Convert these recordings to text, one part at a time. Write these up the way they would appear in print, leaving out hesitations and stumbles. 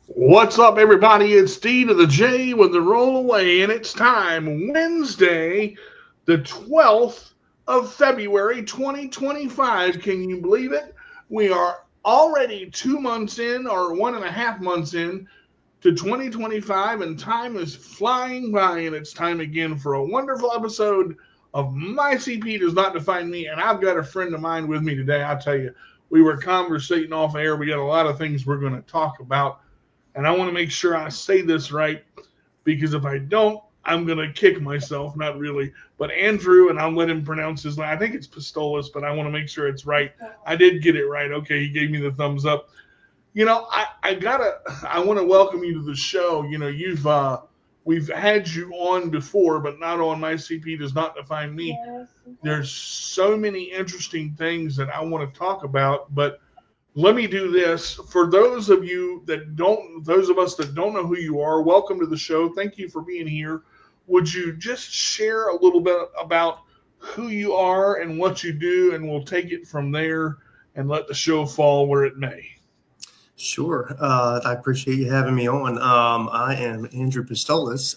What's up, everybody? It's D to the J with the roll away, and it's time Wednesday, the 12th of February, 2025. Can you believe it? We are already 2 months in, or 1.5 months in, to 2025, and time is flying by, and it's time again for a wonderful episode of My CP Does Not Define Me. And I've got a friend of mine with me today. I tell you, we were conversating off air. We got a lot of things we're going to talk about, and I want to make sure I say this right, because if I don't, I'm going to kick myself. Not really, but Andrew, and I'll let him pronounce his name. I think it's Pistolas, but I want to make sure it's right. I did get it right. Okay, he gave me the thumbs up. You know, I want to welcome you to the show. You know, we've had you on before, but not on My CP Does Not Define Me. Yes. There's so many interesting things that I want to talk about, but let me do this. For those of us that don't know who you are, welcome to the show. Thank you for being here. Would you just share a little bit about who you are and what you do, and we'll take it from there and let the show fall where it may. Sure. I appreciate you having me on. I am Andrew Pistolas.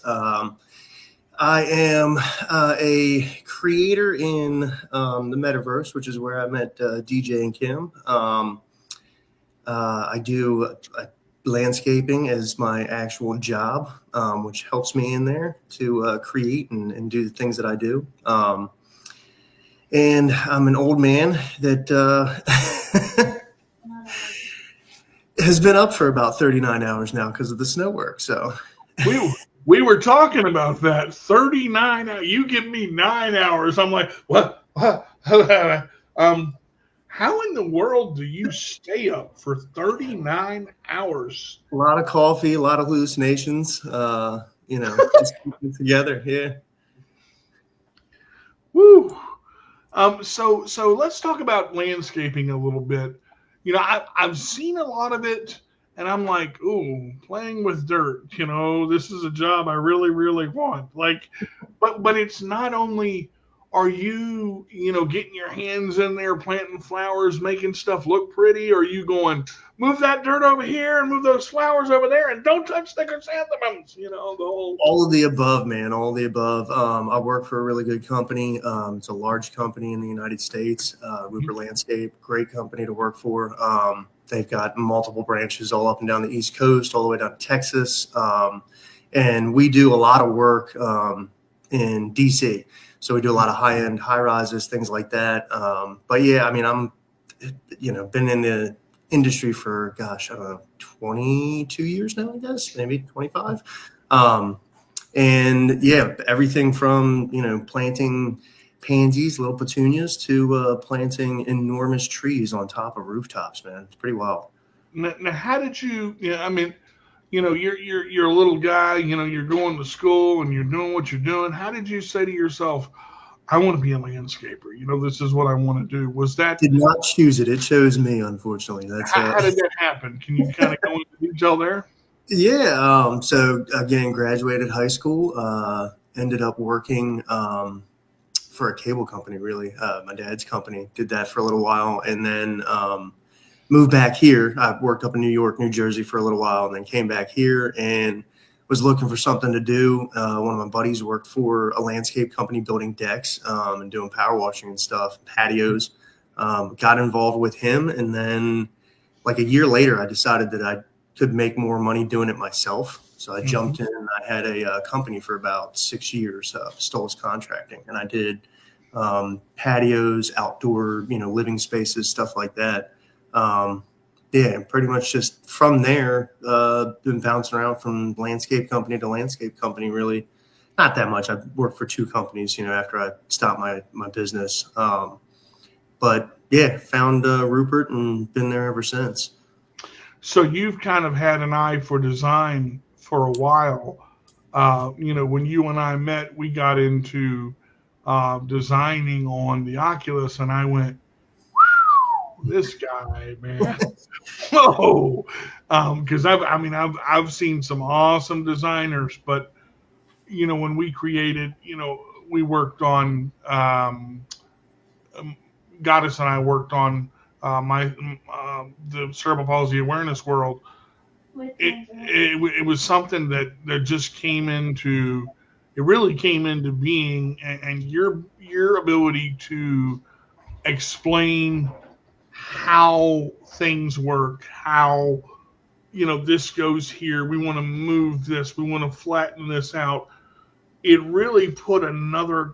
I am a creator in the metaverse, which is where I met DJ and Kim. I do landscaping as my actual job, which helps me in there to create and do the things that I do. And I'm an old man that has been up for about 39 hours now because of the snow work. So we were talking about that. 39 hours. You give me 9 hours. I'm like, what? How in the world do you stay up for 39 hours? A lot of coffee, a lot of hallucinations, just keeping it together. Yeah. Woo. So let's talk about landscaping a little bit. You know, I've seen a lot of it, and I'm like, ooh, playing with dirt. You know, this is a job I really, really want. Like, but it's not only are you, getting your hands in there, planting flowers, making stuff look pretty, or are you going, move that dirt over here and move those flowers over there, and don't touch the chrysanthemums, the whole. All of the above, man, all of the above. I work for a really good company. It's a large company in the United States, Rupert Landscape, great company to work for. They've got multiple branches all up and down the East Coast, all the way down to Texas. And we do a lot of work in DC. So we do a lot of high-end, high-rises, things like that. But yeah, I mean, I'm, been in the industry for, 22 years now, I guess, maybe 25. And yeah, everything from, planting pansies, little petunias, to planting enormous trees on top of rooftops, man. It's pretty wild. Now how did you, you're a little guy, you're going to school and you're doing what you're doing. How did you say to yourself, I want to be a landscaper? This is what I want to do. Was that? Did not choose it. It chose me, unfortunately. How did that happen? Can you kind of go into detail there? Yeah. So again, graduated high school, ended up working for a cable company, really. My dad's company. Did that for a little while, and then moved back here. I worked up in New York, New Jersey for a little while, and then came back here and was looking for something to do. One of my buddies worked for a landscape company building decks and doing power washing and stuff, patios. Got involved with him, and then like a year later, I decided that I could make more money doing it myself. So I jumped in, and I had a company for about 6 years, Pistolas Contracting, and I did patios, outdoor, living spaces, stuff like that. Yeah, pretty much just from there, been bouncing around from landscape company to landscape company, really. Not that much. I've worked for 2 companies, after I stopped my business. But yeah, found Rupert and been there ever since. So you've kind of had an eye for design for a while. When you and I met, we got into designing on the Oculus, and I went, this guy, man. Whoa. Because I've seen some awesome designers, but when we created, we worked on Goddess and I worked on the Cerebral Palsy Awareness World. It was something that just came into it really came into being, and your ability to explain how things work, how this goes here, we want to move this, we want to flatten this out. It really put another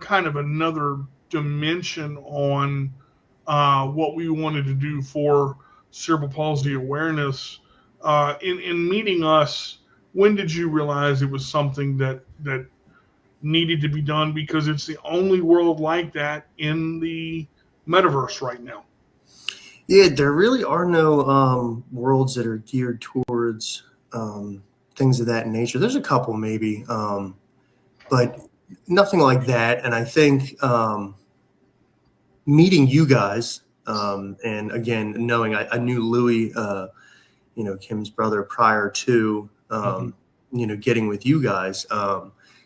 dimension on what we wanted to do for cerebral palsy awareness. In meeting us, when did you realize it was something that needed to be done? Because it's the only world like that in the metaverse right now. Yeah, there really are no worlds that are geared towards things of that nature. There's a couple maybe, but nothing like that. And I think meeting you guys, and again, knowing I knew Louis, Kim's brother, prior to getting with you guys.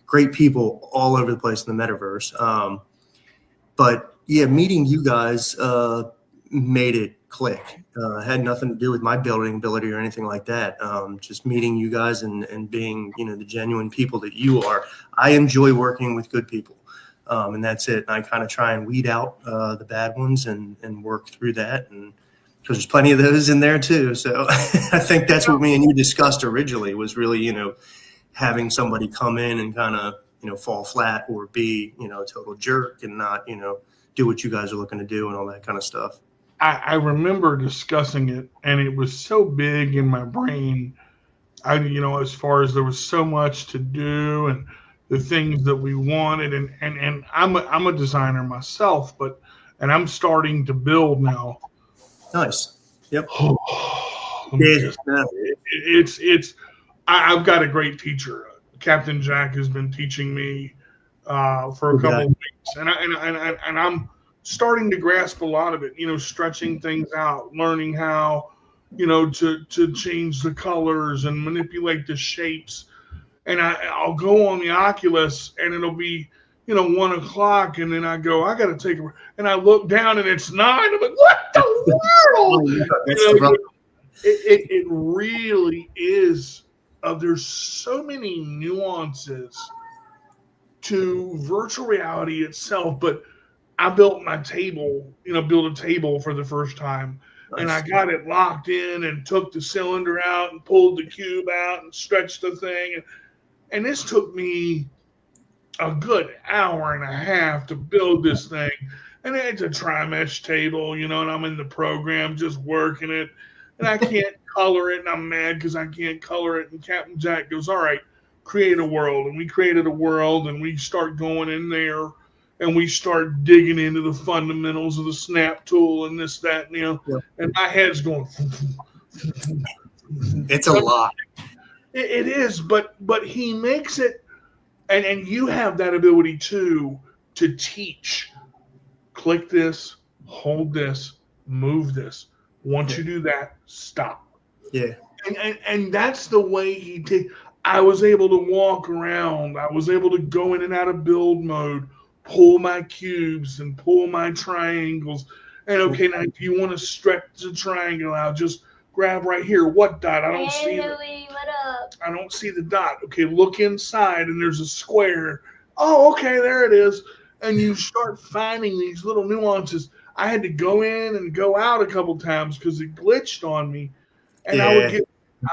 Great people all over the place in the metaverse. But yeah, meeting you guys made it click. Had nothing to do with my building ability or anything like that. Just meeting you guys and being, the genuine people that you are. I enjoy working with good people. And that's it. I kind of try and weed out the bad ones and work through that. And because there's plenty of those in there too. So I think that's what me and you discussed originally, was really, having somebody come in and kind of, fall flat or be, a total jerk and not, do what you guys are looking to do and all that kind of stuff. I remember discussing it, and it was so big in my brain. As far as there was so much to do and the things that we wanted, and I'm a designer myself, and I'm starting to build now. Nice. Yep. I've got a great teacher. Captain Jack has been teaching me for a couple of weeks, and I'm starting to grasp a lot of it. Stretching things out, learning how, to change the colors and manipulate the shapes. And I'll go on the Oculus, and it'll be 1:00, and then I go, I got to take a, and I look down and it's 9. I'm like, what the world? It really is. There's so many nuances to virtual reality itself, but I built my table, built a table for the first time. Nice. And I got it locked in and took the cylinder out and pulled the cube out and stretched the thing. And this took me a good hour and a half to build this thing. And it's a tri-mesh table, and I'm in the program just working it. And I can't color it, and I'm mad because I can't color it. And Captain Jack goes, all right, create a world. And we created a world, and we start going in there, and we start digging into the fundamentals of the snap tool and this, that, and and my head's going. It's a lot. It is, but he makes it, and you have that ability too, to teach. Click this, hold this, move this. Once you do that, stop. Yeah. And that's the way he did. I was able to walk around. I was able to go in and out of build mode, pull my cubes and pull my triangles. And okay, now if you want to stretch the triangle out, just grab right here. What dot? I don't see Louie, what up? I don't see the dot. Okay, look inside and there's a square. Oh, okay, there it is. And you start finding these little nuances. I had to go in and go out a couple times because it glitched on me. And I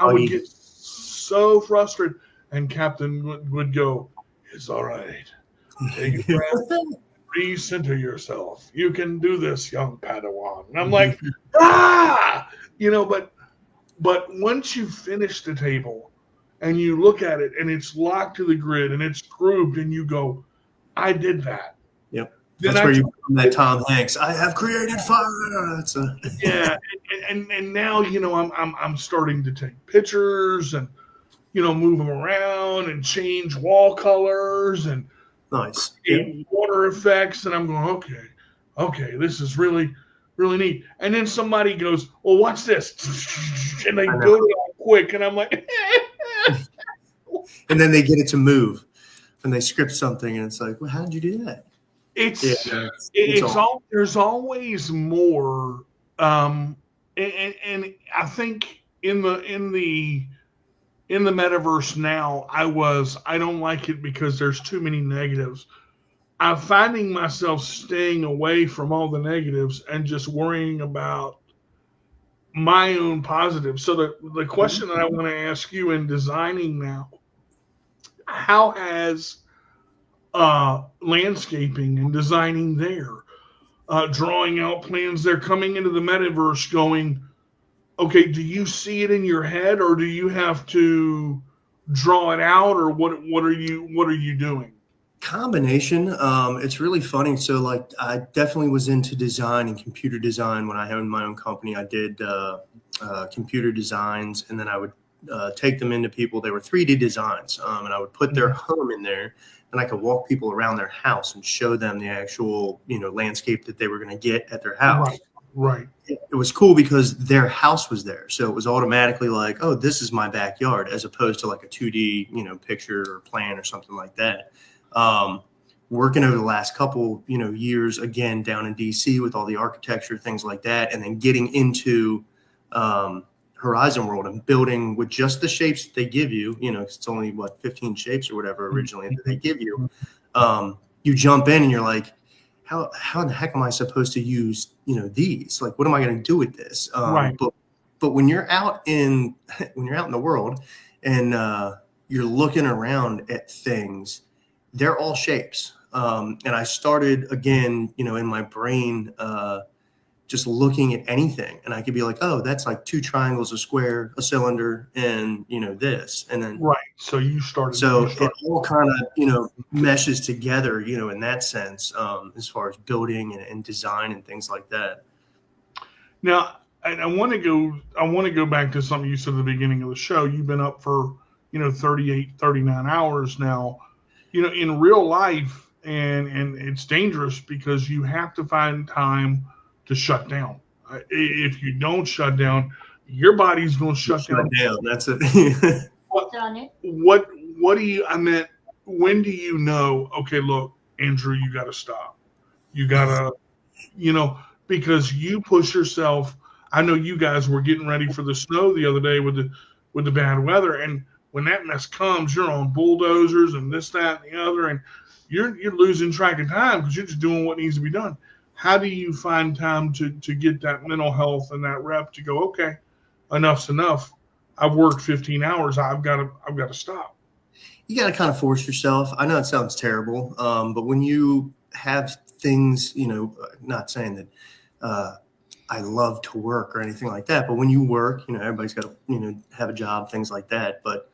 would get so frustrated. And Captain would go, it's all right. Take a breath. Recenter yourself. You can do this, young Padawan. And I'm like, but once you finish the table and you look at it and it's locked to the grid and it's grouped and you go, I did that. Yep. That's where you become that Tom Hanks. I have created fire. Yeah, and now I'm starting to take pictures and move them around and change wall colors and nice water effects, and I'm going, okay, this is really, really neat. And then somebody goes, well, watch this, and they build it all quick, and I'm like, and then they get it to move. when they script something and it's like, well, how did you do that? There's always more, and I think in the metaverse now, I don't like it because there's too many negatives. I'm finding myself staying away from all the negatives and just worrying about my own positives. So the question that I want to ask you in designing now, how has landscaping and designing there, drawing out plans, they're coming into the metaverse going, okay, do you see it in your head or do you have to draw it out, or what are you doing? Combination. It's really funny. So like I definitely was into design and computer design when I had my own company. I did computer designs, and then I would take them into people. They were 3D designs, and I would put their home in there, and I could walk people around their house and show them the actual, landscape that they were going to get at their house. Right. It was cool because their house was there. So it was automatically like, oh, this is my backyard, as opposed to like a 2D, picture or plan or something like that. Working over the last couple, years, again, down in DC with all the architecture, things like that, and then getting into Horizon World and building with just the shapes that they give you, it's only 15 shapes or whatever originally that they give you. You jump in and you're like, how in the heck am I supposed to use, these? Like, what am I going to do with this? Right. But when you're out in the world and you're looking around at things, they're all shapes. And I started again, in my brain, just looking at anything, and I could be like, oh, that's like 2 triangles, a square, a cylinder, and this, and then right. So you started. It all kind of meshes together, in that sense, as far as building and design and things like that. Now, I want to go back to something you said at the beginning of the show. You've been up for 38, 39 hours now. In real life, and it's dangerous because you have to find time to shut down. If you don't shut down, your body's going to shut down. That's it. What do you? I meant, when do you know? Okay, look, Andrew, you got to stop. You got to, because you push yourself. I know you guys were getting ready for the snow the other day with the bad weather, and when that mess comes, you're on bulldozers and this, that, and the other, and you're losing track of time because you're just doing what needs to be done. How do you find time to get that mental health and that rep to go, okay, enough's enough. I've worked 15 hours. I've got to stop. You got to kind of force yourself. I know it sounds terrible, but when you have things, not saying that I love to work or anything like that, but when you work, everybody's got to, have a job, things like that. But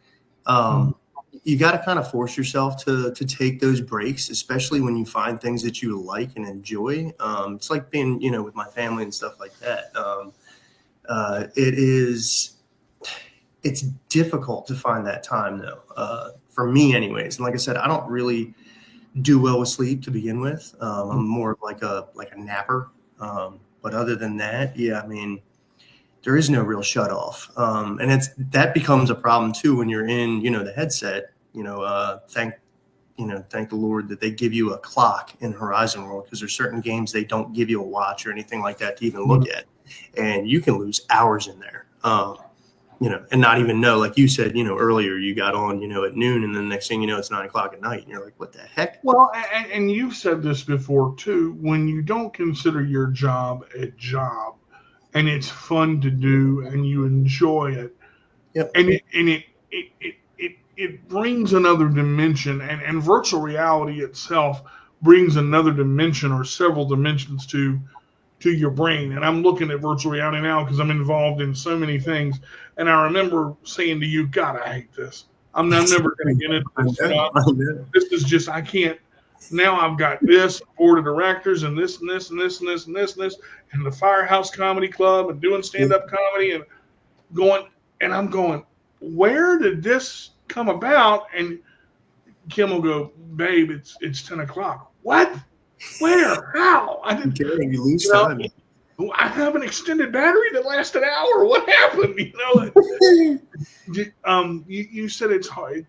you got to kind of force yourself to take those breaks, especially when you find things that you like and enjoy. It's like being, with my family and stuff like that. It's difficult to find that time though, for me anyways. And like I said, I don't really do well with sleep to begin with. I'm more of like a napper. But other than that, yeah, I mean, there is no real shut off. And that becomes a problem too when you're in, the headset. Thank the Lord that they give you a clock in Horizon World, because there's certain games they don't give you a watch or anything like that to even look at, and you can lose hours in there. And not even know, like you said, earlier you got on, at noon, and then the next thing you know, it's 9 o'clock at night, and you're like, what the heck? Well, and you've said this before too. When you don't consider your job a job, and it's fun to do, and you enjoy it, yep. and it brings another dimension, and virtual reality itself brings another dimension or several dimensions to your brain. And I'm looking at virtual reality now because I'm involved in so many things. And I remember saying to you, God, I hate this. I'm never going to get into this. This is just, I can't. Now I've got this board of directors and this and this and this and this and this and this and the Firehouse Comedy Club and doing stand-up comedy and I'm going, where did this come about? And Kim will go, babe, it's 10 o'clock. What? Where? How? I didn't. You lose time. I have an extended battery that lasts an hour. What happened? You said it's hard.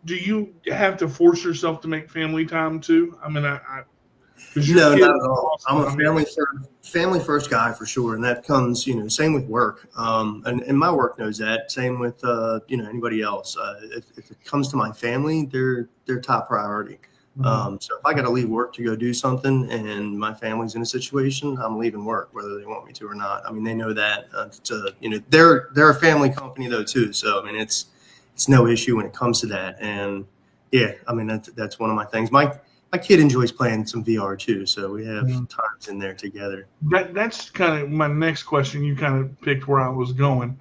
do you have to force yourself to make family time too? I mean, I because your No, kid not is at all. I'm awesome. a I mean, family first guy for sure, and that comes, same with work. And my work knows that. Same with anybody else. If it comes to my family, they're top priority. So if I got to leave work to go do something, and my family's in a situation, I'm leaving work whether they want me to or not. I mean, they know that. They're a family company though too. So I mean, it's no issue when it comes to that. And yeah, I mean that's one of my things. My kid enjoys playing some VR too, so we have times in there together. that's kind of my next question. You kind of picked where I was going.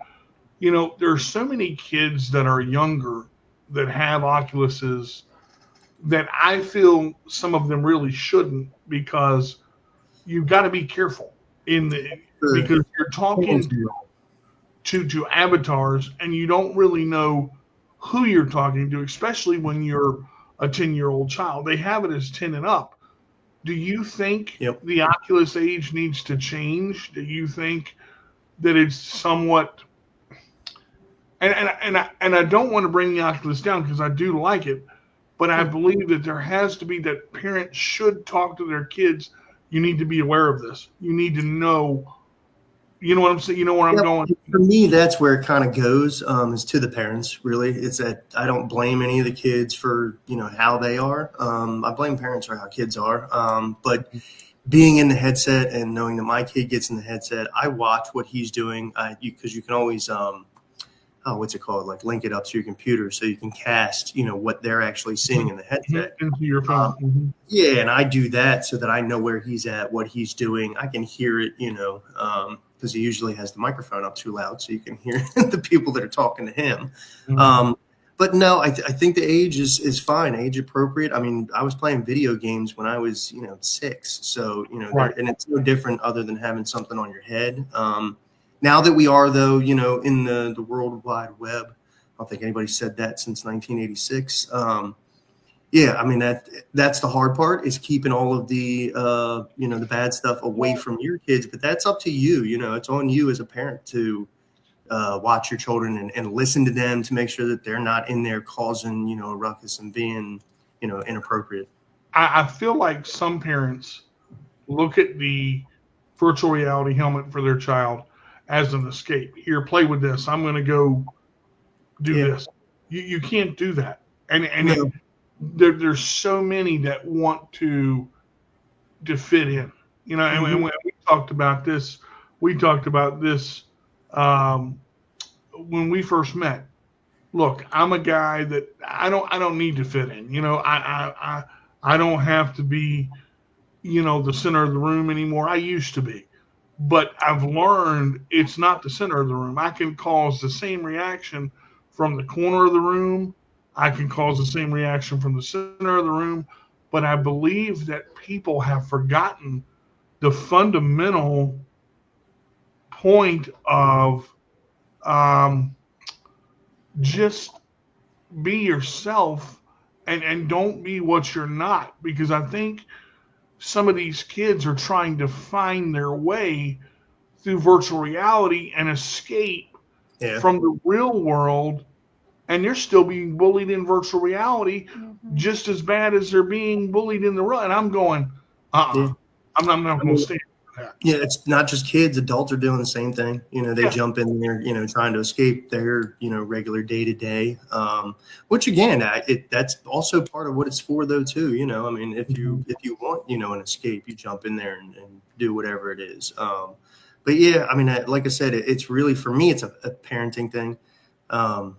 There's so many kids that are younger that have Oculuses that I feel some of them really shouldn't because you've got to be careful The because you're hands talking do. to avatars and you don't really know who you're talking to, especially when you're a 10-year-old child. They have it as 10 and up. Do you think Yep. the Oculus age needs to change? Do you think that it's somewhat and I don't want to bring the Oculus down because I do like it, but I believe that there has to be that parents should talk to their kids. You need to be aware of this. You need to know. You know what I'm saying? You know where I'm Yep. going? For me, that's where it kind of goes. Is to the parents. Really, it's that I don't blame any of the kids for how they are. I blame parents for how kids are. But being in the headset and knowing that my kid gets in the headset, I watch what he's doing. Because you can always what's it called? Like link it up to your computer so you can cast what they're actually seeing in the headset. Into your phone. Yeah, and I do that so that I know where he's at, what he's doing. I can hear it, because he usually has the microphone up too loud, so you can hear the people that are talking to him. But no, I think the age is fine, age appropriate. I mean, I was playing video games when I was 6, so Right. and it's no different other than having something on your head. Now that we are though, in the World Wide Web, I don't think anybody said that since 1986. Yeah, I mean that's the hard part is keeping all of the the bad stuff away from your kids, but that's up to you. It's on you as a parent to watch your children and listen to them to make sure that they're not in there causing a ruckus and being inappropriate. I feel like some parents look at the virtual reality helmet for their child as an escape. Here, play with this. I'm going to go do Yeah, this. You can't do that. And no, there's so many that want to fit in. And hmm when we talked about this, we talked about this um, when we first met. Look, I'm a guy that I don't need to fit in. I don't have to be the center of the room anymore. I used to be, but I've learned it's not the center of the room. I can cause the same reaction from the corner of the room. I can cause the same reaction from the center of the room. But I believe that people have forgotten the fundamental point of um, just be yourself and don't be what you're not. Because I think some of these kids are trying to find their way through virtual reality and escape yeah, from the real world, and they're still being bullied in virtual reality just as bad as they're being bullied in the real. And I'm going, yeah. I'm not I going to mean, stand for that. yeah, it's not just kids; adults are doing the same thing. They Yeah. jump in there, trying to escape their regular day to day. Which again, that's also part of what it's for, though. Too, I mean, if you want an escape, you jump in there and do whatever it is. But yeah, I mean, like I said, it's really for me, it's a parenting thing. Um,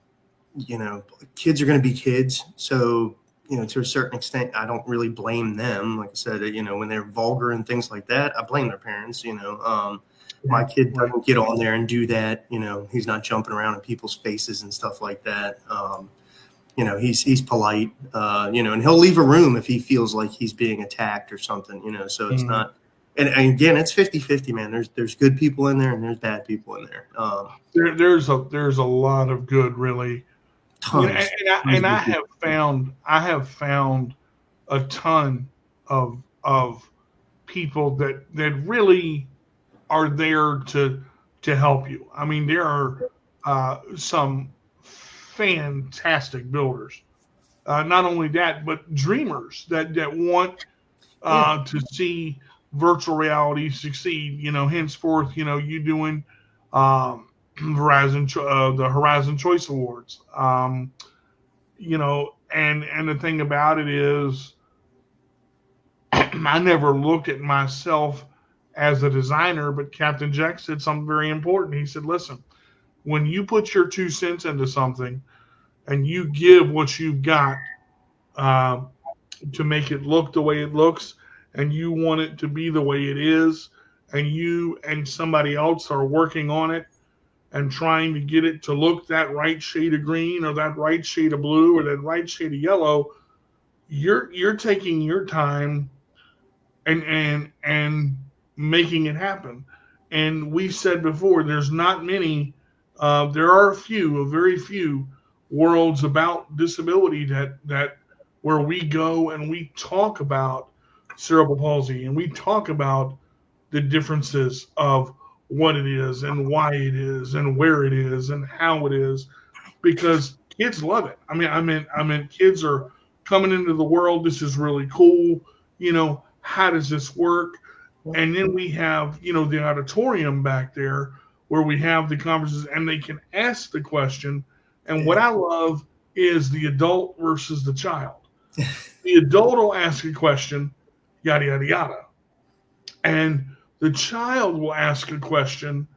Kids are going to be kids. So, to a certain extent, I don't really blame them. Like I said, when they're vulgar and things like that, I blame their parents. My kid Right. doesn't get on there and do that. He's not jumping around in people's faces and stuff like that. He's polite, and he'll leave a room if he feels like he's being attacked or something, so it's Mhm. not, and again, it's 50-50, man. There's good people in there and there's bad people in there. There's a lot of good, really. And, Tons, and I tons and of I good people. have found a ton of people that really are there to help you. I mean, there are some fantastic builders not only that, but dreamers that want to see virtual reality succeed. Henceforth, you doing the Horizon Choice Awards. And the thing about it is, I never looked at myself as a designer, but Captain Jack said something very important. He said, "Listen, when you put your 2 cents into something and you give what you've got uh, to make it look the way it looks, and you want it to be the way it is, and you and somebody else are working on it and trying to get it to look that right shade of green or that right shade of blue or that right shade of yellow, you're taking your time and making it happen." And we said before, there's not many. There are a very few worlds about disability that where we go and we talk about cerebral palsy and we talk about the differences of what it is and why it is and where it is and how it is, because kids love it. I mean, kids are coming into the world. This is really cool. How does this work? And then we have, the auditorium back there where we have the conversations and they can ask the question. And what I love is the adult versus the child. The adult will ask a question, yada, yada, yada. And the child will ask a question.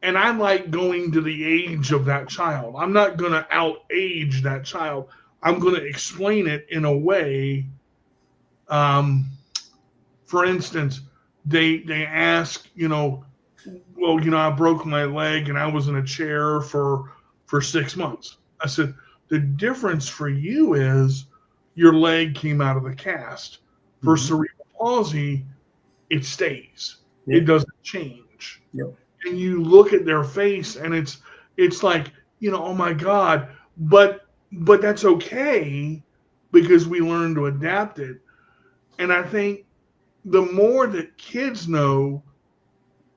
And I like going to the age of that child. I'm not going to out age that child. I'm going to explain it in a way. For instance, they ask, I broke my leg and I was in a chair for 6 months. I said, the difference for you is your leg came out of the cast. For cerebral palsy, it stays. Yep. It doesn't change. Yep. And you look at their face and it's like, oh my God, but that's okay because we learn to adapt it. And I think the more that kids know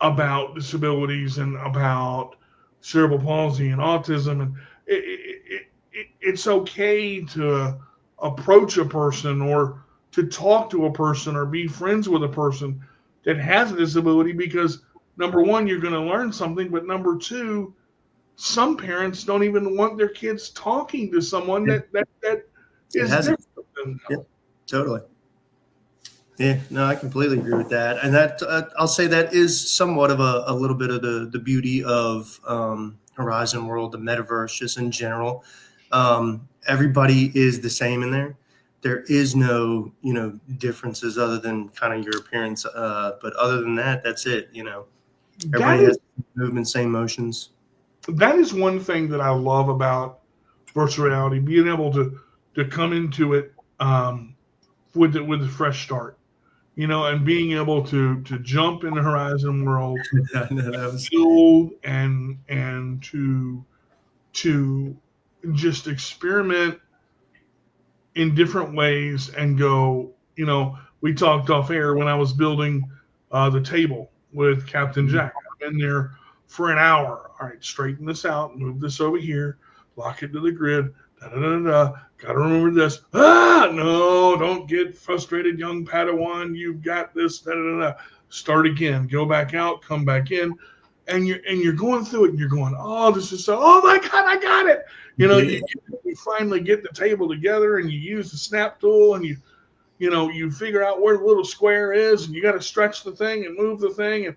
about disabilities and about cerebral palsy and autism, and it's okay to approach a person or to talk to a person or be friends with a person that has a disability, because number one, you're going to learn something, but number two, some parents don't even want their kids talking to someone that is different than them. Yep, totally. Yeah, no, I completely agree with that. And that I'll say that is somewhat of a little bit of the beauty of Horizon World, the metaverse, just in general. Everybody is the same in there. There is no, differences other than kind of your appearance. But other than that, that's it. Everybody has the same movement, same motions. That is one thing that I love about virtual reality, being able to come into it with a fresh start. And being able to jump in the Horizon World, build and to just experiment in different ways and go. We talked off air when I was building the table with Captain Jack. I've been there for an hour. All right, straighten this out, move this over here, lock it to the grid. Got to remember this. No, don't get frustrated, young Padawan. You've got this. Start again. Go back out. Come back in, and you're going through it, and you're going, oh, this is so. Oh my God, I got it. You finally get the table together, and you use the snap tool, and you figure out where the little square is, and you got to stretch the thing and move the thing, and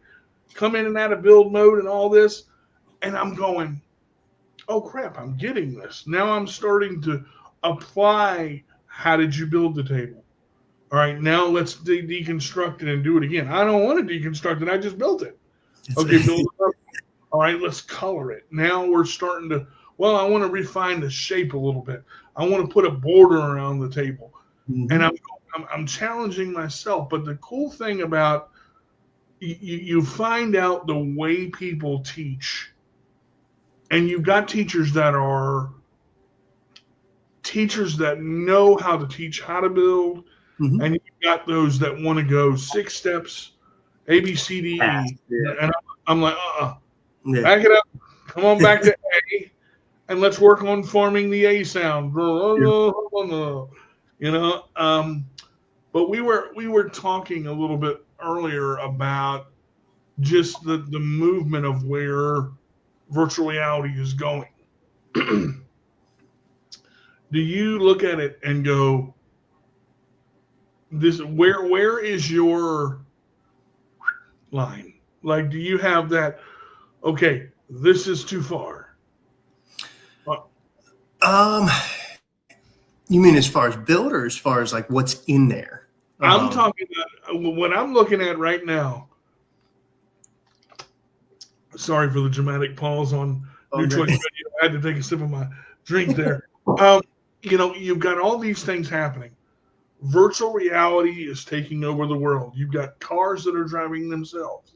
come in and out of build mode and all this, and I'm going, oh crap, I'm getting this. Now I'm starting to apply how did you build the table. All right, now let's deconstruct it and do it again. I don't want to deconstruct it. I just built it. Okay, build it up. All right, let's color it. Now we're starting to, I want to refine the shape a little bit. I want to put a border around the table. Mm-hmm. And I'm challenging myself. But the cool thing about you find out the way people teach. And you've got teachers that are teachers that know how to teach how to build. Mm-hmm. And you've got those that want to go 6 steps, A, B, C, D, E. Yeah. And I'm like, back it up. Come on back to A. and let's work on forming the A sound. You know, but we were talking a little bit earlier about just the movement of where virtual reality is going. Do you look at it and go, this where is your line? Like, do you have that? Okay, this is too far. Um, you mean as far as build or as far as like what's in there? I'm talking about what I'm looking at right now. Sorry for the dramatic pause on New Choice Radio. I had to take a sip of my drink there. You've got all these things happening. Virtual reality is taking over the world. You've got cars that are driving themselves.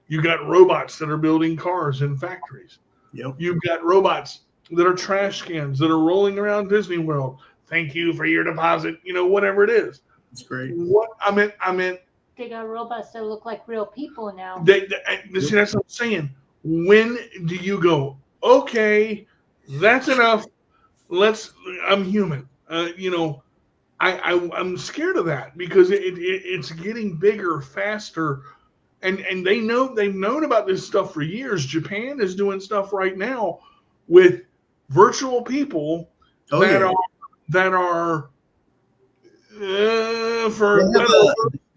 You've got robots that are building cars in factories. Yep. You've got robots that are trash cans that are rolling around Disney World. Thank you for your deposit. Whatever it is. That's great. What I meant. They got robots that look like real people now. See, that's what I'm saying. When do you go, okay, that's enough. I'm human. I'm scared of that because it's getting bigger, faster, and they've known about this stuff for years. Japan is doing stuff right now with virtual people that are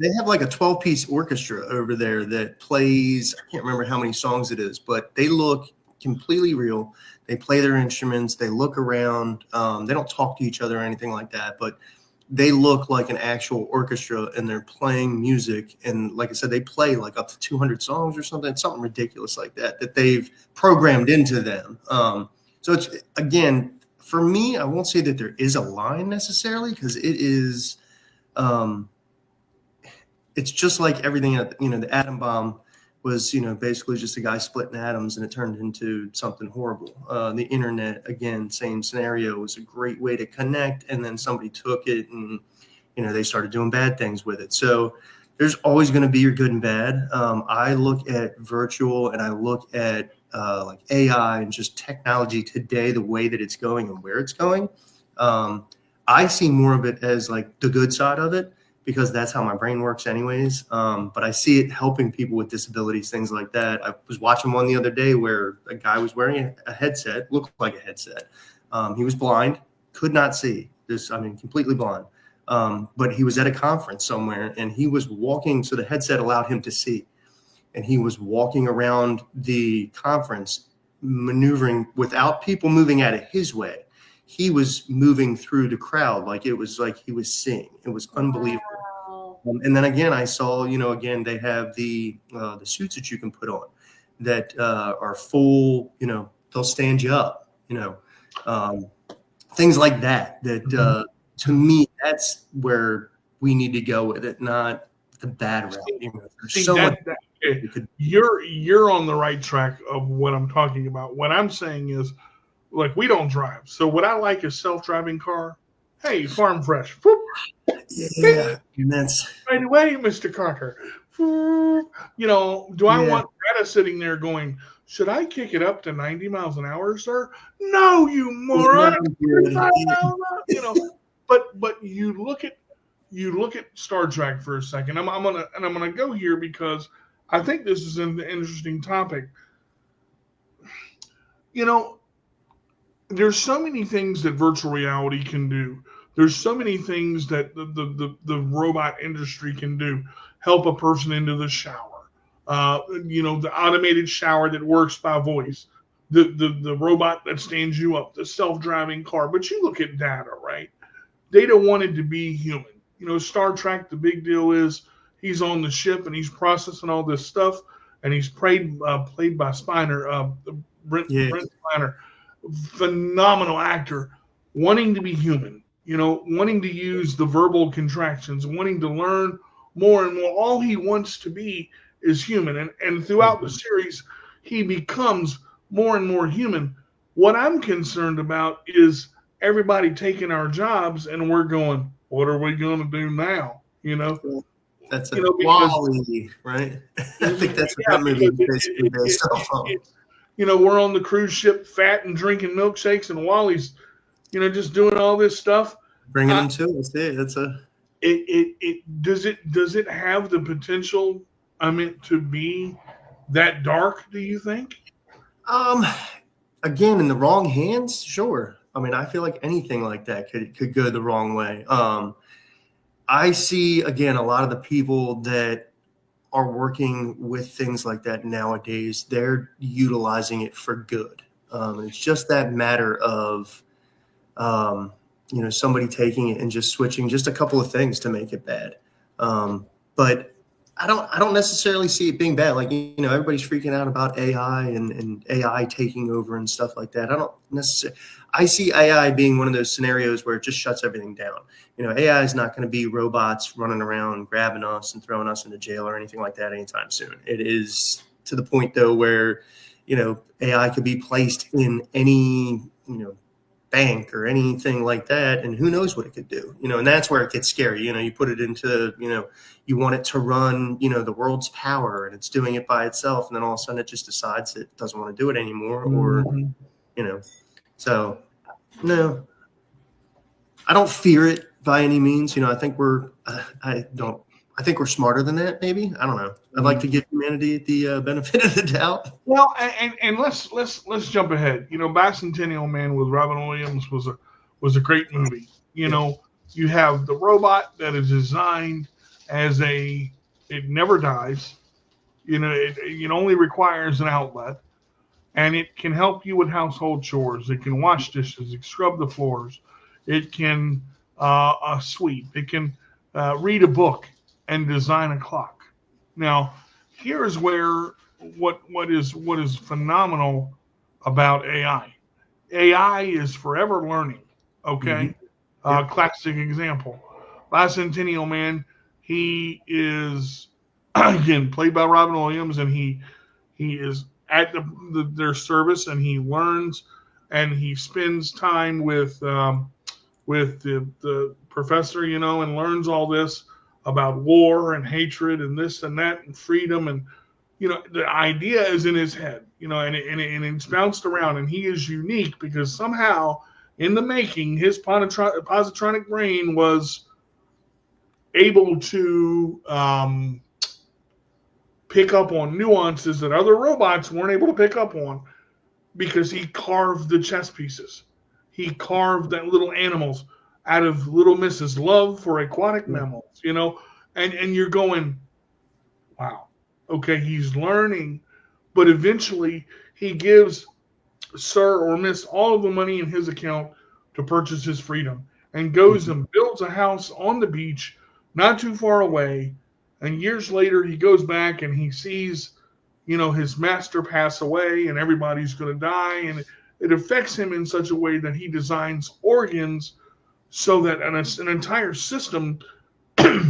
they have like a 12-piece orchestra over there that plays, I can't remember how many songs it is, but they look completely real. They play their instruments. They look around. They don't talk to each other or anything like that, but they look like an actual orchestra and they're playing music. And like I said, they play like up to 200 songs or something ridiculous like that they've programmed into them. So it's, again, for me, I won't say that there is a line necessarily because it is, it's just like everything, the atom bomb was, basically just a guy splitting atoms and it turned into something horrible. The internet, again, same scenario, was a great way to connect. And then somebody took it and, they started doing bad things with it. So there's always going to be your good and bad. I look at virtual and I look at like AI and just technology today, the way that it's going and where it's going. I see more of it as like the good side of it, because that's how my brain works anyways. But I see it helping people with disabilities, things like that. I was watching one the other day where a guy was wearing a headset, looked like a headset. He was blind, could not see, completely blind. But he was at a conference somewhere and he was walking, so the headset allowed him to see. And he was walking around the conference, maneuvering without people moving out of his way. He was moving through the crowd like it was like he was seeing. It was unbelievable. Wow. And then again, I saw, again, they have the suits that you can put on that are full, they'll stand you up, things like that. That to me, that's where we need to go with it, not the bad route. You're on the right track of what I'm talking about. What I'm saying is, like, we don't drive. So what I like is self-driving car. Hey, farm fresh. Yeah. And that's right away, Mr. Carter. Do I want Greta sitting there going, should I kick it up to 90 miles an hour, sir? No, you moron. But you look at Star Trek for a second. I'm gonna go here because I think this is an interesting topic. There's so many things that virtual reality can do. There's so many things that the robot industry can do. Help a person into the shower. The automated shower that works by voice. The robot that stands you up. The self-driving car. But you look at Data, right? Data wanted to be human. Star Trek, the big deal is he's on the ship and he's processing all this stuff. And he's played by Spiner, Brent Spiner. Phenomenal actor, wanting to be human, wanting to use the verbal contractions, wanting to learn more and more. All he wants to be is human. And throughout the series, he becomes more and more human. What I'm concerned about is everybody taking our jobs and we're going, what are we going to do now? That's a quality, right? I think that's what that movie is basically based off of. we're on the cruise ship, fat and drinking milkshakes, and Wally's, just doing all this stuff. Bringing Uh, them to us. Yeah, that's a does it have the potential? I mean, to be that dark? Do you think? um again in the wrong hands. Sure. I mean, I feel like anything like that could go the wrong way. I see again a lot of the people that are working with things like that nowadays. They're utilizing it for good. It's just that matter of somebody taking it and just switching just a couple of things to make it bad. But I don't necessarily see it being bad. Like, everybody's freaking out about AI and AI taking over and stuff like that. I don't necessarily, I see AI being one of those scenarios where it just shuts everything down. AI is not going to be robots running around grabbing us and throwing us into jail or anything like that anytime soon. It is to the point though where, AI could be placed in any, bank or anything like that, and who knows what it could do, and that's where it gets scary. You put it into, you want it to run, the world's power, and it's doing it by itself, and then all of a sudden it just decides it doesn't want to do it anymore, or so no, I don't fear it by any means. I think I think we're smarter than that. Maybe, I don't know. I'd like to give humanity the benefit of the doubt. Well, and let's jump ahead. Bicentennial Man with Robin Williams was a great movie. You have the robot that is designed as it never dies. It only requires an outlet, and it can help you with household chores. It can wash dishes, it can scrub the floors, it can sweep, it can read a book and design a clock. Now, here's where what is phenomenal about AI. AI is forever learning. Okay, Yeah. classic example. Bicentennial Man. He is again played by Robin Williams, and he is at their service, and he learns, and he spends time with the professor, and learns all this about war and hatred and this and that and freedom, and the idea is in his head, and it's bounced around, and he is unique because somehow in the making his positronic brain was able to pick up on nuances that other robots weren't able to pick up on because he carved the chess pieces. He carved that little animals out of Little Mrs. Love for aquatic mammals, and you're going, wow, okay, he's learning, but eventually he gives Sir or Miss all of the money in his account to purchase his freedom and goes and builds a house on the beach not too far away. And years later, he goes back and he sees, his master pass away and everybody's going to die. And it affects him in such a way that he designs organs so that an entire system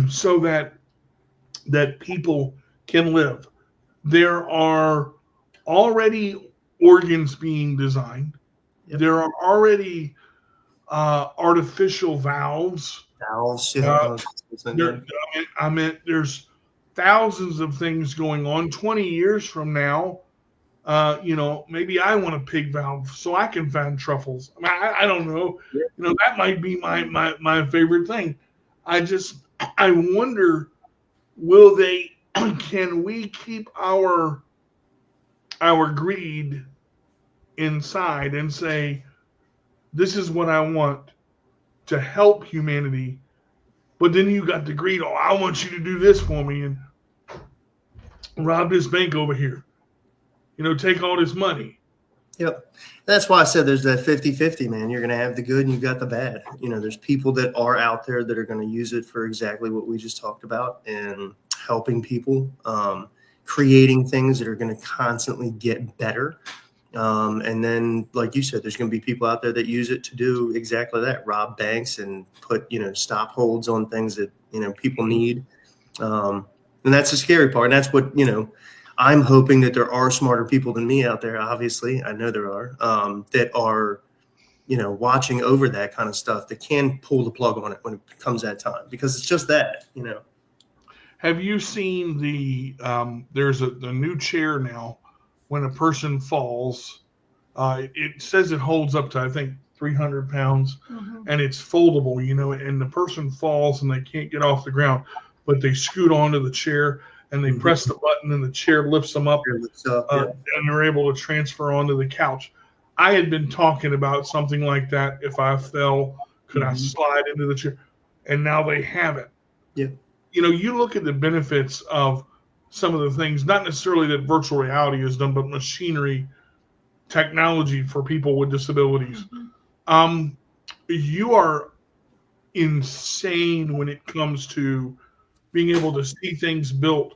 so that people can live. There are already organs being designed. Yep. There are already artificial valves. Valves, There's thousands of things going on. 20 years from now, maybe I want a pig valve so I can find truffles. I don't know. That might be my favorite thing. I wonder, can we keep our greed inside and say, this is what I want to help humanity, but then you got the greed. Oh, I want you to do this for me and rob this bank over here. Take all this money. Yep. That's why I said there's that 50-50, man. You're going to have the good and you've got the bad. There's people that are out there that are going to use it for exactly what we just talked about and helping people, creating things that are going to constantly get better. And then, like you said, there's going to be people out there that use it to do exactly that, rob banks and put, stop holds on things that, people need. And that's the scary part. And that's what, I'm hoping that there are smarter people than me out there. Obviously, I know there are, that are, watching over that kind of stuff that can pull the plug on it when it comes that time, because it's just that, Have you seen there's the new chair now when a person falls. It says it holds up to, I think, 300 pounds, and it's foldable, and the person falls and they can't get off the ground, but they scoot onto the chair and they press the button and the chair lifts them up, and they're able to transfer onto the couch. I had been talking about something like that. If I fell, could I slide into the chair? And now they have it. Yeah. You look at the benefits of some of the things, not necessarily that virtual reality has done, but machinery, technology for people with disabilities. You are insane when it comes to being able to see things built.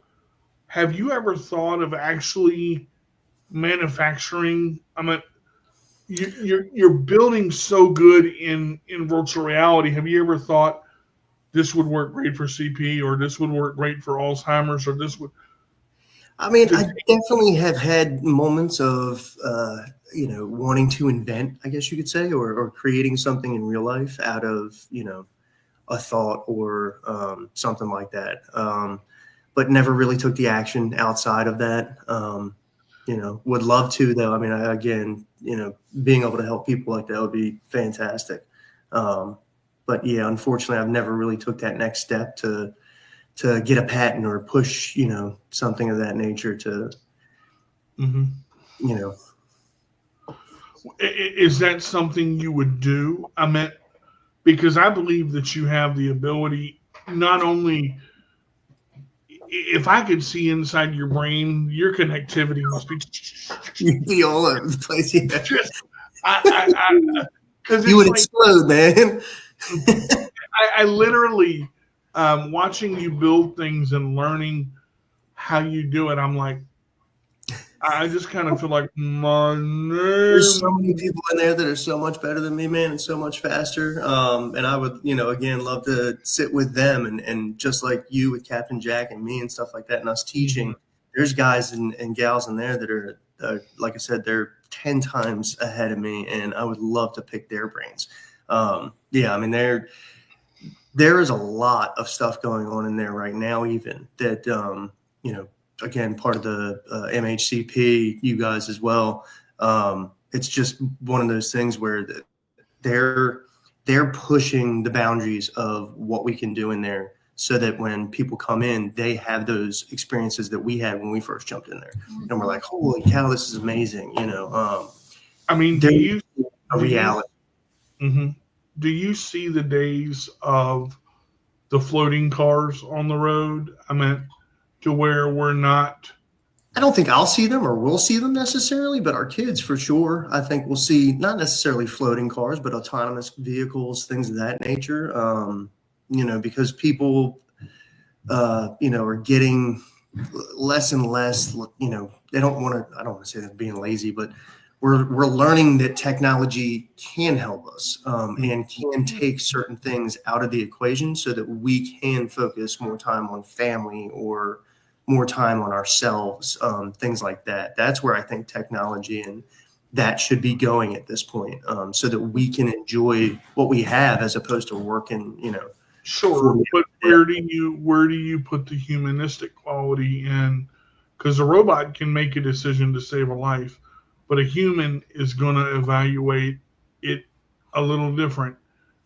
Have you ever thought of actually manufacturing? I mean, you're building so good in virtual reality. Have you ever thought this would work great for CP, or this would work great for Alzheimer's, or this would? I mean, I definitely have had moments of, wanting to invent, I guess you could say, or creating something in real life out of, a thought or something like that. But never really took the action outside of that. Would love to, though. I mean, again, being able to help people like that would be fantastic. But yeah, unfortunately, I've never really took that next step to get a patent or push, something of that nature to, Is that something you would do? I mean, because I believe that you have the ability, not only, if I could see inside your brain, your connectivity must be. You'd be all over the place. Yeah. You would explode, man. I literally, watching you build things and learning how you do it, I'm like, I just kind of feel like there's so many people in there that are so much better than me, man, and so much faster. And I would, again, love to sit with them and just like you with Captain Jack and me and stuff like that, and us teaching. There's guys and gals in there that are, like I said, they're 10 times ahead of me, and I would love to pick their brains. Yeah, I mean, there is a lot of stuff going on in there right now, even that, again, part of the MHCP, you guys as well. It's just one of those things where they're pushing the boundaries of what we can do in there, so that when people come in, they have those experiences that we had when we first jumped in there, and we're like, "Holy cow, this is amazing!" I mean, a reality. Do you see the days of the floating cars on the road? I mean, to where we're not. I don't think I'll see them or we'll see them necessarily, but our kids for sure, I think we'll see not necessarily floating cars, but autonomous vehicles, things of that nature. Because people, are getting less and less, they don't want to, I don't want to say they're being lazy, but we're learning that technology can help us and can take certain things out of the equation so that we can focus more time on family or more time on ourselves, things like that. That's where I think technology and that should be going at this point, so that we can enjoy what we have as opposed to working, Sure, but where do you put the humanistic quality in? Because a robot can make a decision to save a life, but a human is going to evaluate it a little different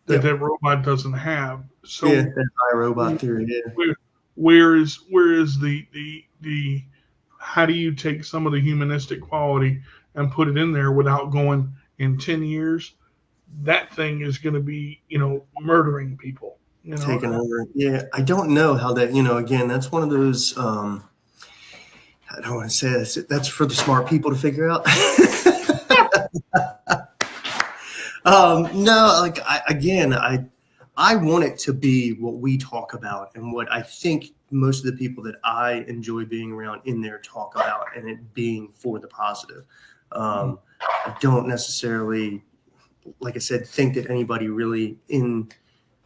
that robot doesn't have. So that iRobot theory. Yeah. Where is the how do you take some of the humanistic quality and put it in there without going, in 10 years that thing is going to be murdering people, taking over? Yeah, I don't know how that, again, that's one of those, I don't want to say this, that's for the smart people to figure out. No, like I want it to be what we talk about and what I think most of the people that I enjoy being around in there talk about, and it being for the positive. I don't necessarily, like I said, think that anybody really in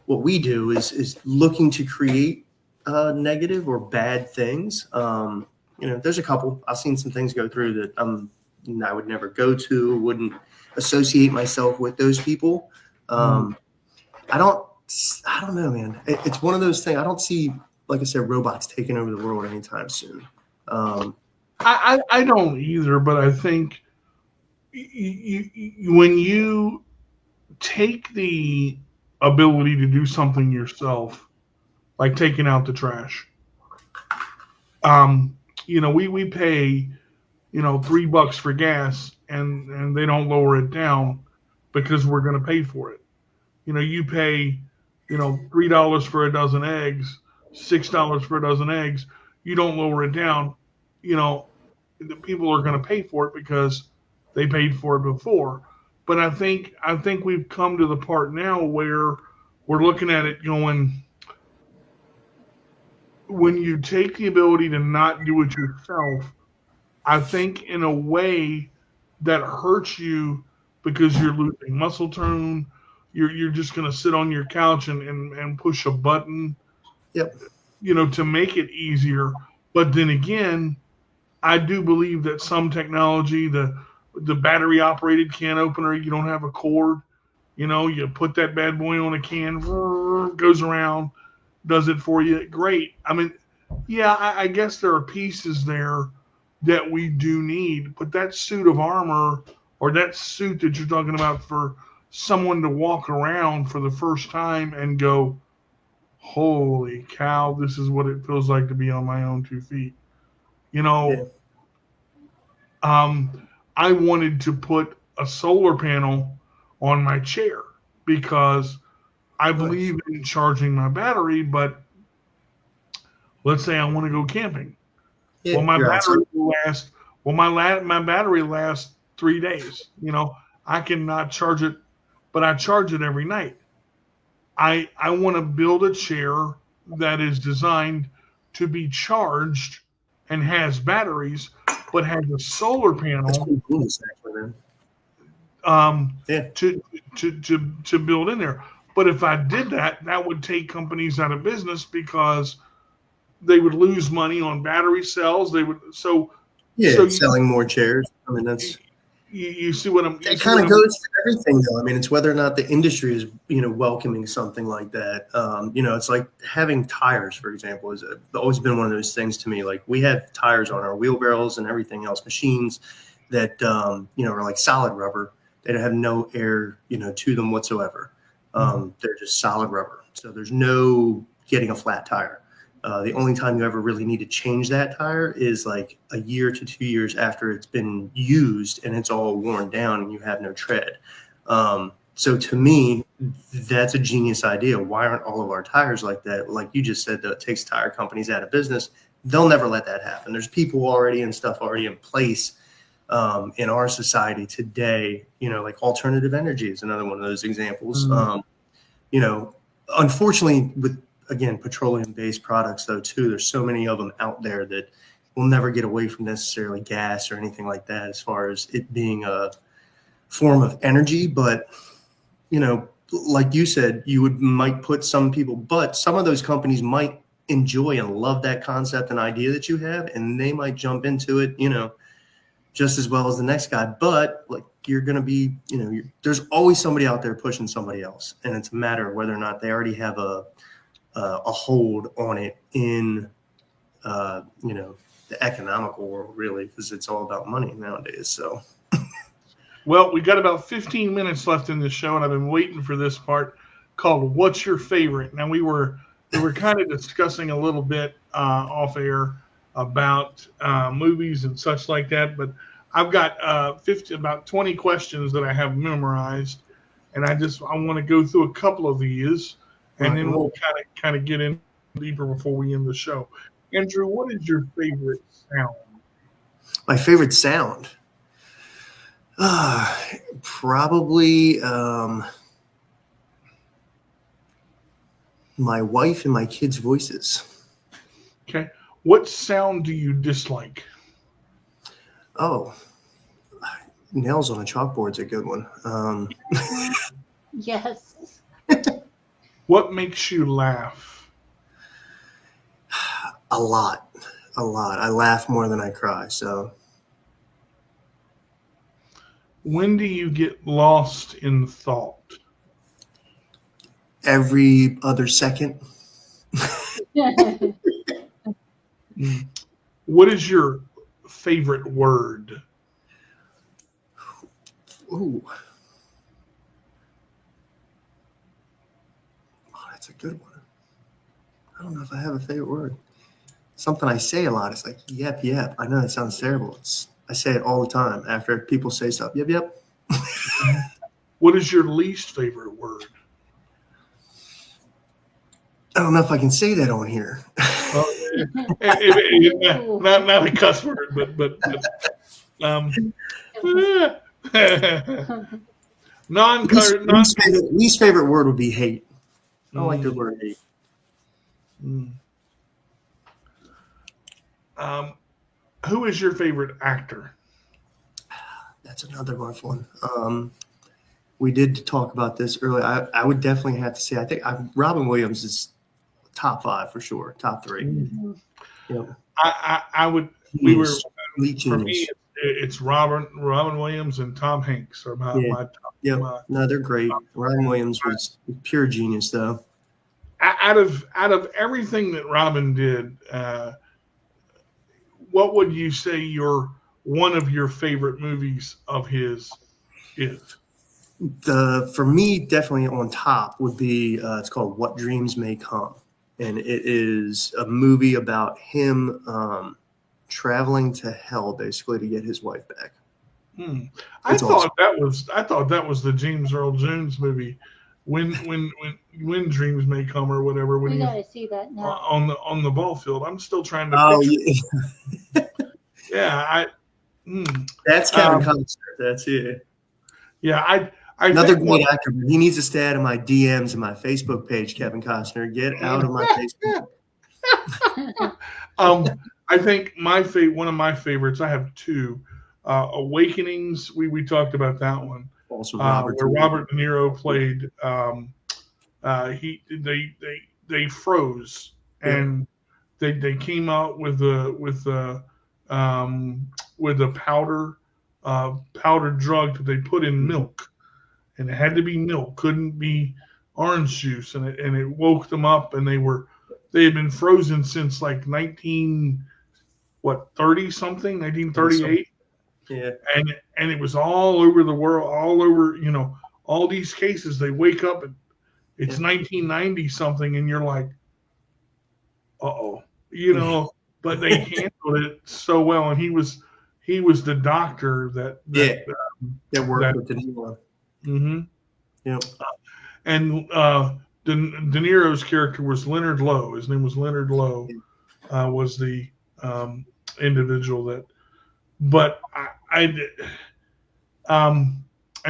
what we do is looking to create negative or bad things. There's a couple. I've seen some things go through that I would never go to, wouldn't associate myself with those people. I don't know, man. It's one of those things. I don't see, like I said, robots taking over the world anytime soon. I don't either, but I think when you take the ability to do something yourself, like taking out the trash, um, we pay, $3 for gas, and they don't lower it down because we're going to pay for it. You pay, $3 for a dozen eggs, $6 for a dozen eggs. You don't lower it down, you know, the people are going to pay for it because they paid for it before. But I think we've come to the part now where we're looking at it going, when you take the ability to not do it yourself, I think in a way that hurts you because you're losing muscle tone. You're just going to sit on your couch and push a button, Yep. to make it easier. But then again, I do believe that some technology, the battery operated can opener, you don't have a cord. You put that bad boy on a can, goes around, does it for you. Great. I mean, yeah, I guess there are pieces there that we do need, but that suit of armor or that suit that you're talking about for someone to walk around for the first time and go, holy cow, this is what it feels like to be on my own 2 feet. You Yeah. know, I wanted to put a solar panel on my chair because I Nice. believe in charging my battery, but let's say I want to go camping. Yeah. Well, my You're outside. battery will last. Well, my battery lasts 3 days. I cannot charge it, but I charge it every night. I want to build a chair that is designed to be charged and has batteries, but has a solar That's panel pretty genius, actually, man. um, Yeah. to build in there. But if I did that, that would take companies out of business because they would lose money on battery cells. They would so Yeah. Selling more chairs. I mean, you, that's you see what I'm you that see kind what of I'm goes to everything, though. I mean, it's whether or not the industry is, welcoming something like that. It's like having tires, for example, has always been one of those things to me. Like we have tires on our wheelbarrows and everything else, machines that, are like solid rubber. They have no air, to them whatsoever. They're just solid rubber. So there's no getting a flat tire. The only time you ever really need to change that tire is like a year to 2 years after it's been used and it's all worn down and you have no tread. So to me, that's a genius idea. Why aren't all of our tires like that? Like you just said, that it takes tire companies out of business. They'll never let that happen. There's people already and stuff already in place in our society today. Like alternative energy is another one of those examples. Mm. You know, Unfortunately, with again petroleum-based products, though, too, there's so many of them out there that we'll never get away from necessarily gas or anything like that, as far as it being a form of energy. But like you said, might put some people, but some of those companies might enjoy and love that concept and idea that you have, and they might jump into it, just as well as the next guy. But like you're going to be, there's always somebody out there pushing somebody else, and it's a matter of whether or not they already have a hold on it in the economical world, really, because it's all about money nowadays. So Well, we got about 15 minutes left in this show, and I've been waiting for this part called "What's Your Favorite?" Now we were kind of discussing a little bit off air about movies and such like that, but I've got about 20 questions that I have memorized, and I want to go through a couple of these, and rock then and we'll roll. kind of get in deeper before we end the show. Andrew, what is your favorite sound? My favorite sound, probably my wife and my kids' voices. Okay, what sound do you dislike? Oh, nails on a chalkboard's a good one. Yes. What makes you laugh? A lot, a lot. I laugh more than I cry. So When do you get lost in thought? every other second, Mm. What is your favorite word? Ooh. Oh, that's a good one. I don't know if I have a favorite word. Something I say a lot is like, yep, yep. I know that sounds terrible. I say it all the time after people say stuff. Yep, yep. What is your least favorite word? I don't know if I can say that on here. Not a cuss word, but least favorite word would be hate. I don't like the word hate. Who is your favorite actor? That's another rough one. We did talk about this earlier. I would definitely have to say, I think Robin Williams is top 5 for sure, top 3. Mm-hmm. Yeah. I would. We were for me. It's Robin Williams and Tom Hanks are my top. Yeah, no, they're great. Robin Williams was pure genius, though. Out of everything that Robin did, what would you say one of your favorite movies of his is? For me, definitely on top would be it's called What Dreams May Come, and it is a movie about him traveling to hell basically to get his wife back. I thought that was the James Earl Jones movie, when Dreams May Come or whatever. We gotta see that now. On the ball field. I'm still trying to picture. Yeah, that's Kevin Costner. That's it. Yeah, another great actor. But he needs to stay out of my DMs and my Facebook page. Kevin Costner, get out of my Facebook. I think one of my favorites. I have 2. Awakenings. We talked about that one. Also, where Robert De Niro played. They froze and they came out with a powdered drug that they put in milk, and it had to be milk, couldn't be orange juice, and it woke them up, and they had been frozen since like 1938. Yeah. And it was all over the world, all over, all these cases. They wake up and it's 1990 something, and you're like, uh-oh, but they handled it so well. And he was the doctor that worked with De Niro. Mm-hmm. Yeah. And De Niro's character was Leonard Lowe. His name was Leonard Lowe. Was the individual that. But and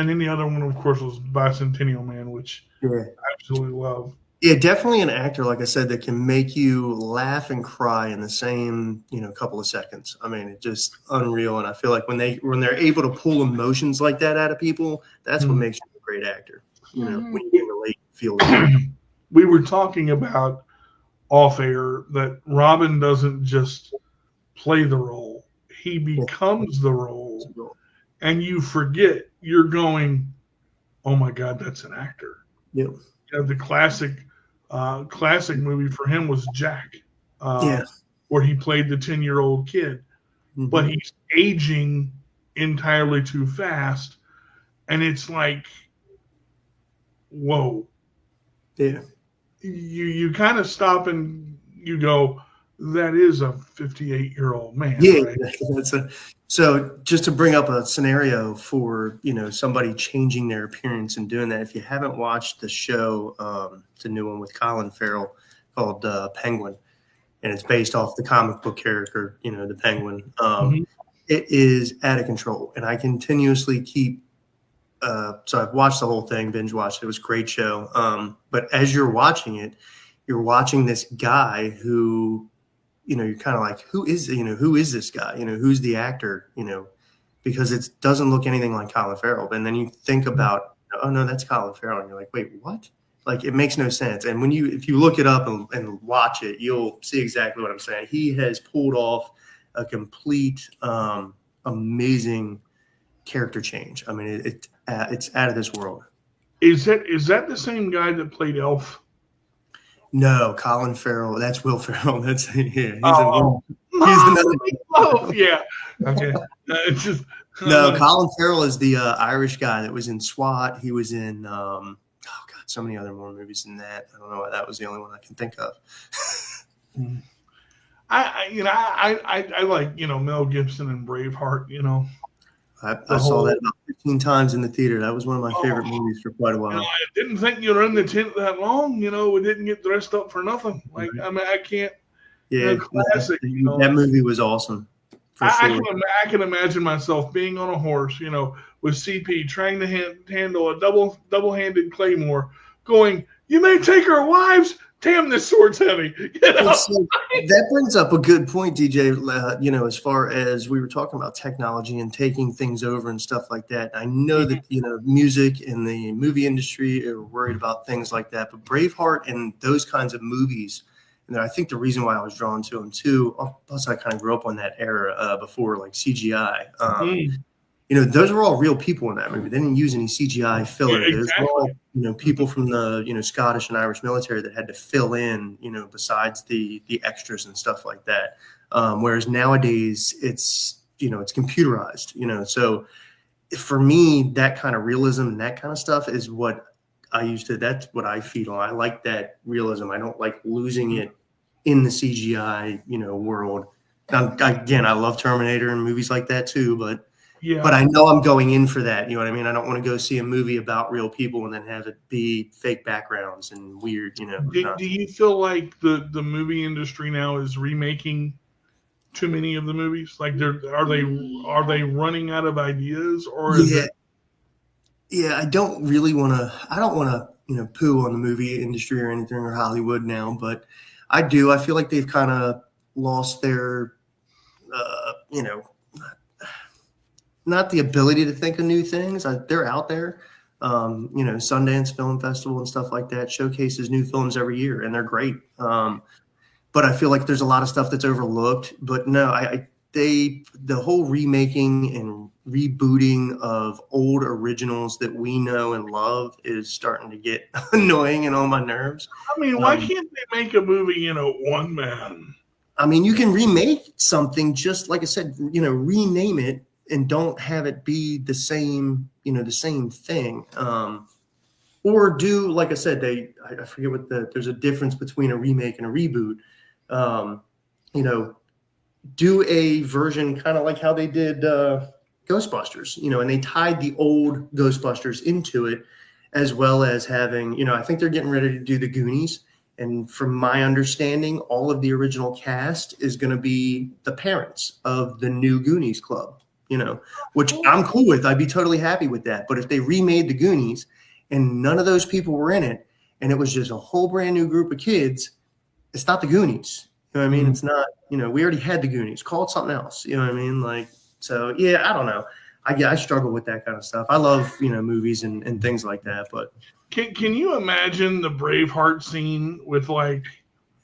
then the other one, of course, was Bicentennial Man, which I absolutely love. Yeah, definitely an actor, like I said, that can make you laugh and cry in the same, couple of seconds. I mean, it's just unreal. And I feel like when they're able to pull emotions like that out of people, that's what makes you a great actor. When you can relate, feel it. We were talking about off air that Robin doesn't just play the role. He becomes the role, and you forget. You're going, oh my God, that's an actor. Yep. The classic movie for him was Jack, where he played the 10-year-old kid, but he's aging entirely too fast, and it's like, whoa. Yeah. You kind of stop and you go, that is a 58-year-old man. Yeah. Right? So just to bring up a scenario for, somebody changing their appearance and doing that. If you haven't watched the show, it's a new one with Colin Farrell called Penguin, and it's based off the comic book character, the Penguin. It is out of control, and I continuously keep. So I've watched the whole thing, binge watched it. It was a great show. But as you're watching it, you're watching this guy who, you're kind of like, who is this guy? Who's the actor? Because it doesn't look anything like Colin Farrell. And then you think about, oh no, that's Colin Farrell, and you're like, wait, what? Like, it makes no sense. And if you look it up and watch it, you'll see exactly what I'm saying. He has pulled off a complete, amazing character change. I mean, it's out of this world. Is that the same guy that played Elf? No, Colin Farrell. That's Will Ferrell. That's He's Mom, meatloaf. Yeah. Okay. It's just No, Colin Farrell is the Irish guy that was in SWAT. He was in oh god, so many other more movies than that. I don't know why that was the only one I can think of. I like Mel Gibson and Braveheart. I saw that about 15 times in the theater. That was one of my favorite movies for quite a while. I didn't think you were in the tent that long. We didn't get dressed up for nothing. Like, I mean, I can't. Yeah, classic. that movie was awesome. I can imagine myself being on a horse, with CP trying to handle a double-handed claymore, going, "You may take our wives. Damn, this sword's heavy." That brings up a good point, DJ. As far as we were talking about technology and taking things over and stuff like that. I know that music and the movie industry are worried about things like that, but Braveheart and those kinds of movies. And I think the reason why I was drawn to them too, plus I kind of grew up on that era before like CGI. Those were all real people in that movie. They didn't use any CGI filler. Yeah, exactly. Those were all, people from the Scottish and Irish military that had to fill in, besides the extras and stuff like that. Whereas nowadays it's computerized. So for me, that kind of realism and that kind of stuff is what that's what I feed on. I like that realism. I don't like losing it in the CGI, world. Now, again, I love Terminator and movies like that too, but I know I'm going in for that. You know what I mean? I don't want to go see a movie about real people and then have it be fake backgrounds and weird, Do you feel like the movie industry now is remaking too many of the movies? Like, are they running out of ideas, or is it? Yeah, I don't want to, poo on the movie industry or anything or Hollywood now, but I do. I feel like they've kind of lost their, not the ability to think of new things. They're out there. Sundance Film Festival and stuff like that showcases new films every year, and they're great. But I feel like there's a lot of stuff that's overlooked. But no, the whole remaking and rebooting of old originals that we know and love is starting to get annoying and on my nerves. I mean, why can't they make a movie, one man? I mean, you can remake something, just like I said, rename it and don't have it be the same, the same thing. Or do, like I said, I forget there's a difference between a remake and a reboot. Do a version kind of like how they did Ghostbusters, and they tied the old Ghostbusters into it, as well as having, I think they're getting ready to do the Goonies. And from my understanding, all of the original cast is going to be the parents of the new Goonies club, which I'm cool with. I'd be totally happy with that. But if they remade the Goonies and none of those people were in it, and it was just a whole brand new group of kids, it's not the Goonies. You know what I mean? It's not, we already had the Goonies. Call it something else. You know what I mean? Like, so, yeah, I don't know. I struggle with that kind of stuff. I love, movies and things like that. But can you imagine the Braveheart scene with like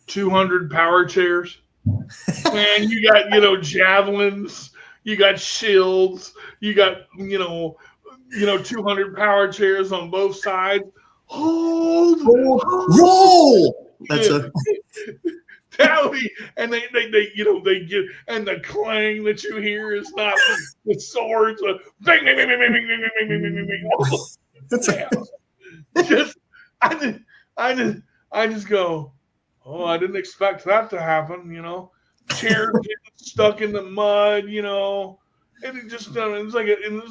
200 power chairs? Man, you got, javelins, you got shields, you got, 200 power chairs on both sides. Hold, roll. That's that would be, and they get, and the clang that you hear is not the swords, bang, bang, bang, bang, bang, bang, bang, bang, bang, bang, bang. I just go, oh, I didn't expect that to happen, chairs getting stuck in the mud, and it's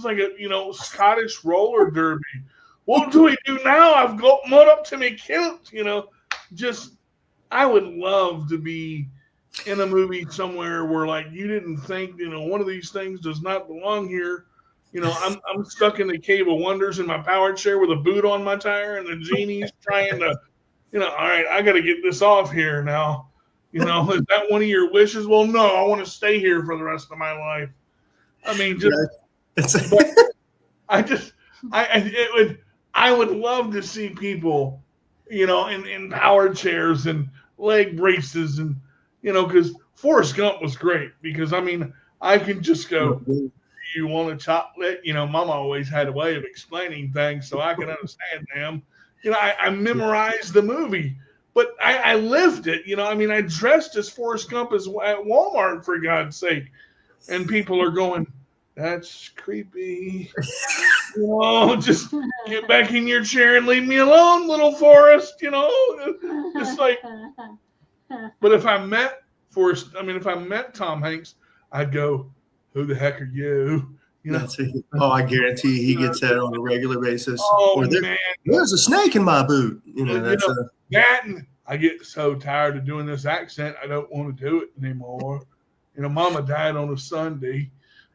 like a Scottish roller derby. What do we do now? I've got mud up to me kilt, I would love to be in a movie somewhere where, like, you didn't think, one of these things does not belong here. I'm stuck in the Cave of Wonders in my power chair with a boot on my tire, and the genie's trying to, all right, I got to get this off here now. Is that one of your wishes? Well, no, I want to stay here for the rest of my life. I mean, I would love to see people, in power chairs and leg braces, and because Forrest Gump was great, because I mean, I can just go, you want a chocolate? Mama always had a way of explaining things so I can understand them. I memorized the movie, but I lived it. I mean, I dressed as Forrest Gump at Walmart, for God's sake. And people are going, that's creepy. Just get back in your chair and leave me alone, little Forrest, It's like, but if I met if I met Tom Hanks, I'd go, who the heck are you? I guarantee he gets that on a regular basis. Oh, man. There's a snake in my boot. That, and I get so tired of doing this accent, I don't want to do it anymore. Mama died on a Sunday.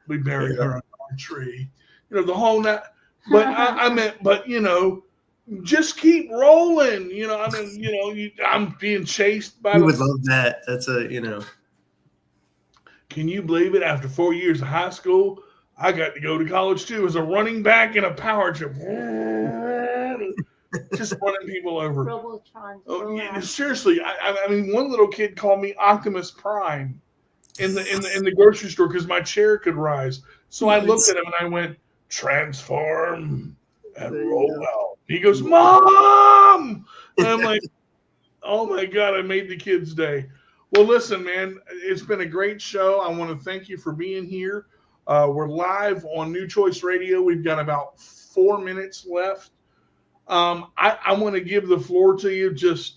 We buried her under a tree. The whole night. But just keep rolling. I'm being chased by. You would love that. That's Can you believe it? After 4 years of high school, I got to go to college too as a running back in a power trip. Just running people over. Seriously, I mean, one little kid called me Optimus Prime in the grocery store because my chair could rise. So I looked at him and I went, transform and roll out. He goes, Mom! And I'm like, oh my God, I made the kid's day. Well, listen, man, it's been a great show. I want to thank you for being here. We're live on New Choice Radio. We've got about 4 minutes left. I want to give the floor to you. Just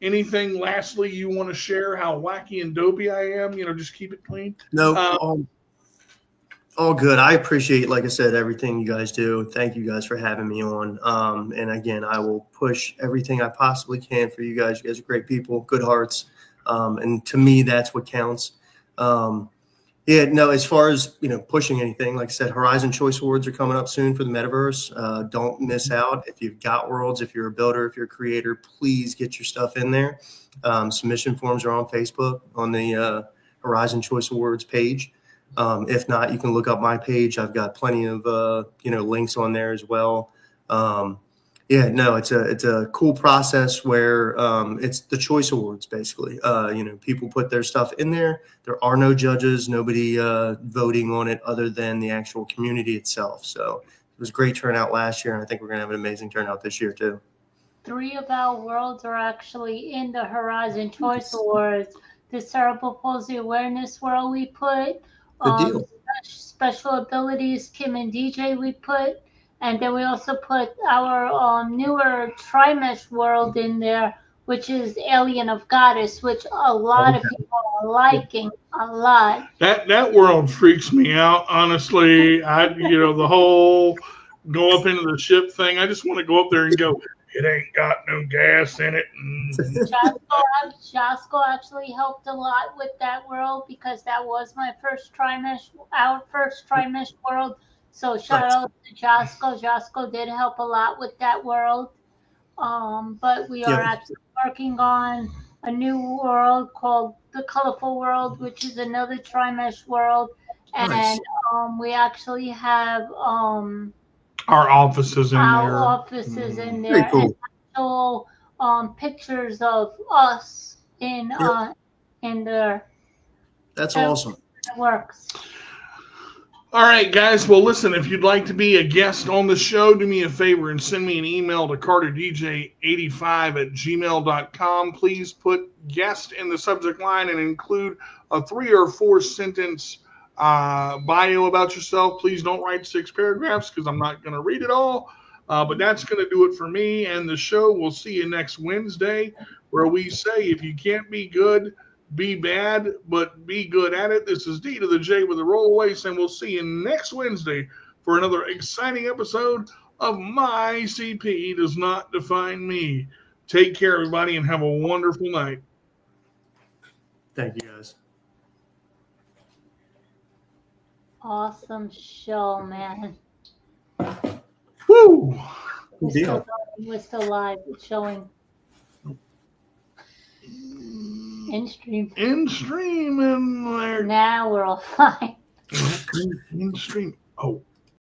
anything lastly you want to share, how wacky and dopey I am, just keep it clean. No, all good. I appreciate, like I said, everything you guys do. Thank you guys for having me on. And again, I will push everything I possibly can for you guys. You guys are great people, good hearts. And to me, that's what counts. As far as, pushing anything, like I said, Horizon Choice Awards are coming up soon for the metaverse. Don't miss out. If you've got worlds, if you're a builder, if you're a creator, please get your stuff in there. Submission forms are on Facebook on the Horizon Choice Awards page. If not, you can look up my page. I've got plenty of, links on there as well. It's a cool process where it's the Choice Awards, basically. People put their stuff in there. There are no judges, nobody voting on it other than the actual community itself. So it was a great turnout last year, and I think we're going to have an amazing turnout this year, too. 3 of our worlds are actually in the Horizon Choice Awards. The Cerebral Palsy Awareness World we put. Special Abilities, Kim and DJ we put. And then we also put our newer Trimesh world in there, which is Alien of Goddess, which a lot of people are liking a lot. That world freaks me out, honestly. The whole go up into the ship thing. I just want to go up there and go, it ain't got no gas in it. Jasko actually helped a lot with that world because that was our first Trimesh world. So shout out to Jasko. Jasko did help a lot with that world. But we are actually working on a new world called the Colorful World, which is another Trimesh world. And nice. We actually have our offices in there. Very cool. And actual pictures of us in there. That's awesome. It works. All right, guys. Well, listen, if you'd like to be a guest on the show, do me a favor and send me an email to carterdj85@gmail.com. Please put guest in the subject line and include a 3 or 4 sentence bio about yourself. Please don't write 6 paragraphs because I'm not going to read it all. But that's going to do it for me and the show. We'll see you next Wednesday, where we say if you can't be good, be bad, but be good at it. This is D to the J with a rollaway, and we'll see you next Wednesday for another exciting episode of My CP Does Not Define Me. Take care, everybody, and have a wonderful night. Thank you, guys. Awesome show, man. Woo! We're still live. It's showing. In stream in there. Now we're all fine. In stream. Oh.